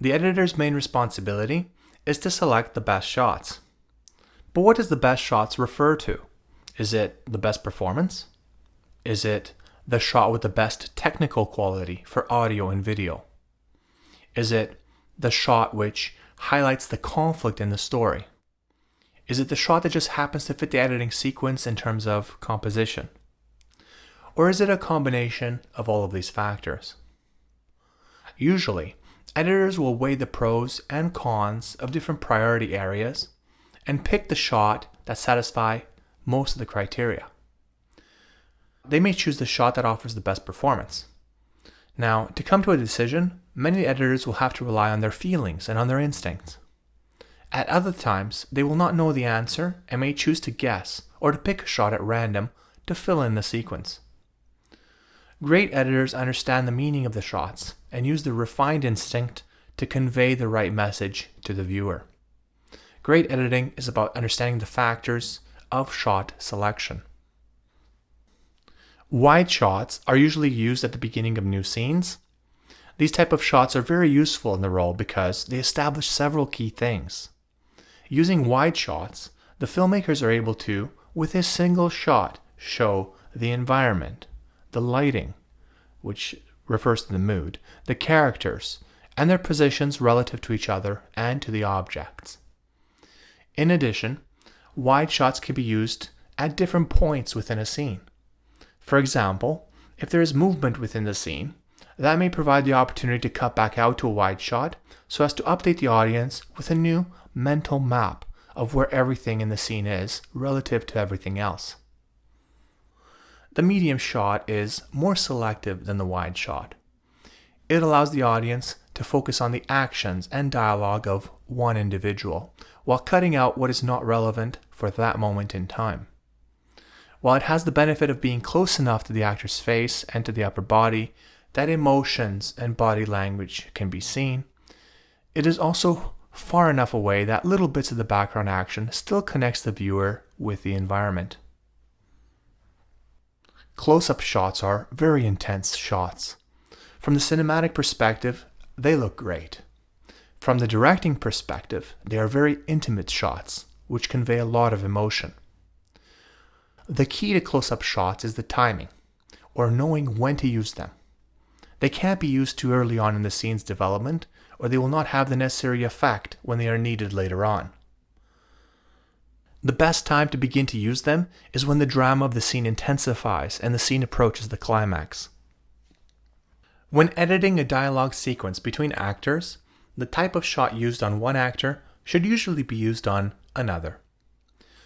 The editor's main responsibility is to select the best shots. But what does the best shots refer to? Is it the best performance? Is it the shot with the best technical quality for audio and video? Is it the shot which highlights the conflict in the story? Is it the shot that just happens to fit the editing sequence in terms of composition? Or is it a combination of all of these factors? Usually, editors will weigh the pros and cons of different priority areas and pick the shot that satisfies most of the criteria. They may choose the shot that offers the best performance. Now, to come to a decision, many editors will have to rely on their feelings and on their instincts. At other times, they will not know the answer and may choose to guess or to pick a shot at random to fill in the sequence. Great editors understand the meaning of the shots and use their refined instinct to convey the right message to the viewer. Great editing is about understanding the factors of shot selection. Wide shots are usually used at the beginning of new scenes. These type of shots are very useful in the role because they establish several key things. Using wide shots, the filmmakers are able to, with a single shot, show the environment, the lighting, which refers to the mood, the characters, and their positions relative to each other and to the objects. In addition, wide shots can be used at different points within a scene. For example, if there is movement within the scene, that may provide the opportunity to cut back out to a wide shot so as to update the audience with a new mental map of where everything in the scene is relative to everything else. The medium shot is more selective than the wide shot. It allows the audience to focus on the actions and dialogue of one individual, while cutting out what is not relevant for that moment in time. While it has the benefit of being close enough to the actor's face and to the upper body that emotions and body language can be seen, it is also far enough away that little bits of the background action still connects the viewer with the environment. Close-up shots are very intense shots. From the cinematic perspective, they look great. From the directing perspective, they are very intimate shots, which convey a lot of emotion. The key to close-up shots is the timing, or knowing when to use them. They can't be used too early on in the scene's development, or they will not have the necessary effect when they are needed later on. The best time to begin to use them is when the drama of the scene intensifies and the scene approaches the climax. When editing a dialogue sequence between actors, the type of shot used on one actor should usually be used on another.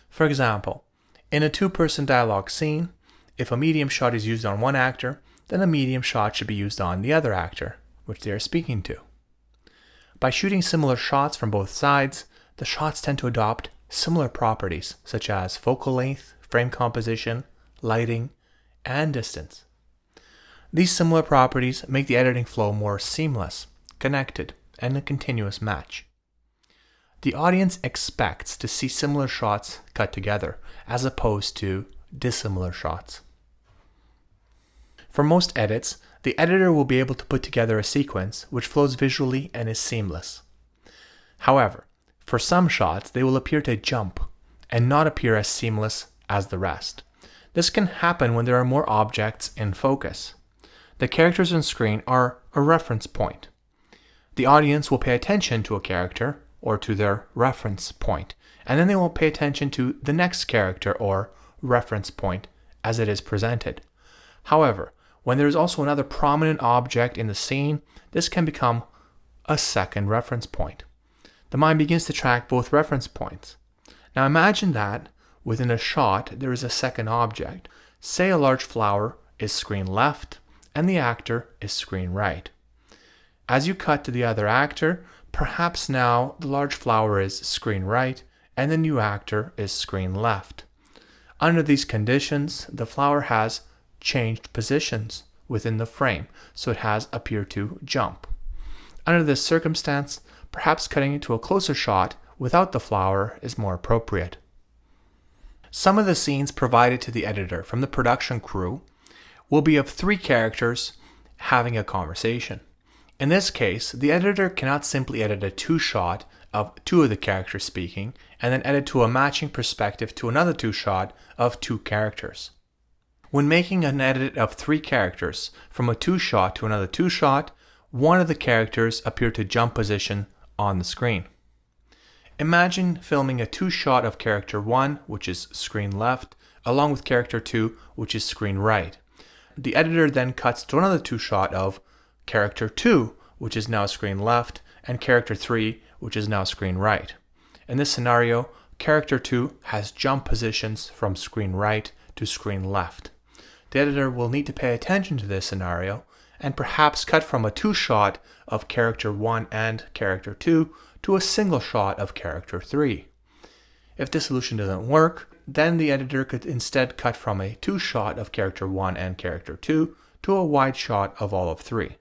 For example, in a two-person dialogue scene, if a medium shot is used on one actor, then a medium shot should be used on the other actor, which they are speaking to. By shooting similar shots from both sides, the shots tend to adopt similar properties such as focal length, frame composition, lighting, and distance. These similar properties make the editing flow more seamless, connected, and a continuous match. The audience expects to see similar shots cut together, as opposed to dissimilar shots. For most edits, the editor will be able to put together a sequence which flows visually and is seamless. However, for some shots, they will appear to jump and not appear as seamless as the rest. This can happen when there are more objects in focus. The characters on screen are a reference point. The audience will pay attention to a character or to their reference point, and then they will pay attention to the next character or reference point as it is presented. However, when there is also another prominent object in the scene, this can become a second reference point. The mind begins to track both reference points. Now imagine that within a shot there is a second object. Say a large flower is screen left and the actor is screen right. As you cut to the other actor, perhaps now the large flower is screen right and the new actor is screen left. Under these conditions, the flower has changed positions within the frame, so it has appeared to jump. Under this circumstance, perhaps cutting it to a closer shot without the flower is more appropriate. Some of the scenes provided to the editor from the production crew will be of three characters having a conversation. In this case, the editor cannot simply edit a two-shot of two of the characters speaking and then edit to a matching perspective to another two-shot of two characters. When making an edit of three characters from a two-shot to another two-shot, one of the characters appear to jump position on the screen. Imagine filming a two-shot of character 1, which is screen left, along with character 2, which is screen right. The editor then cuts to another two-shot of character 2, which is now screen left, and character 3, which is now screen right. In this scenario, character 2 has jump positions from screen right to screen left. The editor will need to pay attention to this scenario and perhaps cut from a two-shot of character 1 and character 2 to a single shot of character 3. If this solution doesn't work, then the editor could instead cut from a two-shot of character 1 and character 2 to a wide shot of all of 3.